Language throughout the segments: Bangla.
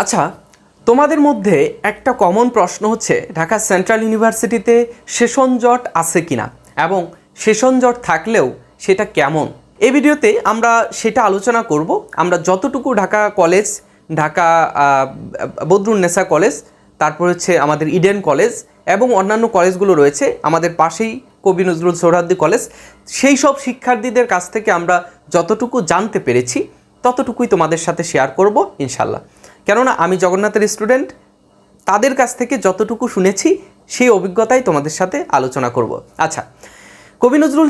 আচ্ছা, তোমাদের মধ্যে একটা কমন প্রশ্ন হচ্ছে ঢাকা সেন্ট্রাল ইউনিভার্সিটিতে সেশন জট আছে কিনা এবং সেশন জট থাকলেও সেটা কেমন। এই ভিডিওতে আমরা সেটা আলোচনা করব। আমরা যতটুকু ঢাকা কলেজ, ঢাকা বদরুন্নেসা কলেজ, তারপর হচ্ছে আমাদের ইডেন কলেজ এবং অন্যান্য কলেজগুলো রয়েছে আমাদের পাশেই, কবি নজরুল সোহরাওয়ার্দী কলেজ, সেই সব শিক্ষার্থীদের কাছ থেকে আমরা যতটুকু জানতে পেরেছি ততটুকুই তোমাদের সাথে শেয়ার করব ইনশাল্লাহ। কেননা আমি জগন্নাথের স্টুডেন্ট, তাদের কাছ থেকে যতটুকু শুনেছি সেই অভিজ্ঞতাই তোমাদের সাথে আলোচনা করব। আচ্ছা, কবি নজরুল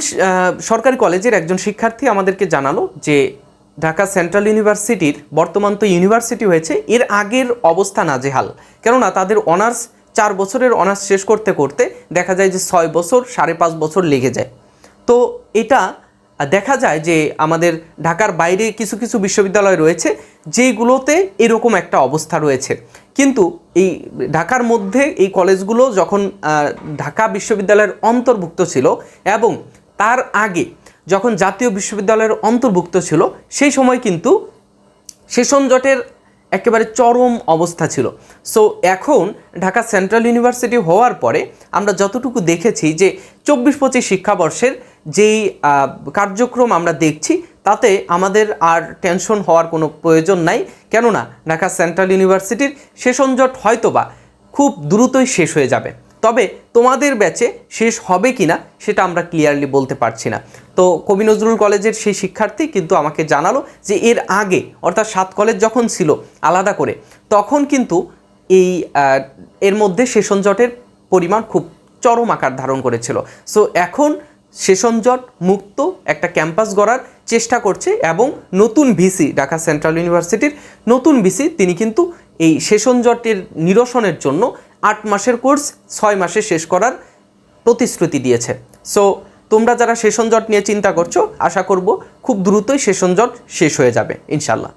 সরকারি কলেজের একজন শিক্ষার্থী আমাদেরকে জানালো যে ঢাকা সেন্ট্রাল ইউনিভার্সিটির, বর্তমান তো ইউনিভার্সিটি হয়েছে, এর আগের অবস্থা নাজেহাল। কেননা তাদের অনার্স 4 বছরের অনার্স শেষ করতে করতে দেখা যায় যে 6 বছর, 5.5 বছর লেগে যায়। তো এটা দেখা যায় যে আমাদের ঢাকার বাইরে কিছু কিছু বিশ্ববিদ্যালয় রয়েছে যেগুলোতে এরকম একটা অবস্থা রয়েছে, কিন্তু এই ঢাকার মধ্যে এই কলেজগুলো যখন ঢাকা বিশ্ববিদ্যালয়ের অন্তর্ভুক্ত ছিল এবং তার আগে যখন জাতীয় বিশ্ববিদ্যালয়ের অন্তর্ভুক্ত ছিল, সেই সময় কিন্তু সেশন জটের একেবারে চরম অবস্থা ছিল। সো এখন ঢাকা সেন্ট্রাল ইউনিভার্সিটি হওয়ার পরে আমরা যতটুকু দেখেছি যে 24-25 শিক্ষাবর্ষের যেই কার্যক্রম আমরা দেখছি, তাতে আমাদের আর টেনশন হওয়ার কোনো প্রয়োজন নাই। কেননা ঢাকা সেন্ট্রাল ইউনিভার্সিটির সেশন জট হয়তোবা খুব দ্রুতই শেষ হয়ে যাবে, তবে তোমাদের ব্যাচে শেষ হবে কিনা সেটা আমরা ক্লিয়ারলি বলতে পারছি না। তো কবি নজরুল কলেজের সেই শিক্ষার্থী কিন্তু আমাকে জানালো যে এর আগে, অর্থাৎ 7 কলেজ যখন ছিল আলাদা করে, তখন কিন্তু এর মধ্যে সেশন জটের পরিমাণ খুব চরম আকার ধারণ করেছিল। সো এখন সেশন জট মুক্ত একটা ক্যাম্পাস গড়ার চেষ্টা করছে এবং নতুন ভিসি, ঢাকা সেন্ট্রাল ইউনিভার্সিটির নতুন ভিসি, তিনি কিন্তু এই সেশন জটের নিরসনের জন্য 8 মাসের কোর্স 6 মাসে শেষ করার প্রতিশ্রুতি দিয়েছে। সো তোমরা যারা সেশন জট নিয়ে চিন্তা করছো, আশা করব খুব দ্রুতই সেশন জট শেষ হয়ে যাবে ইনশাল্লাহ।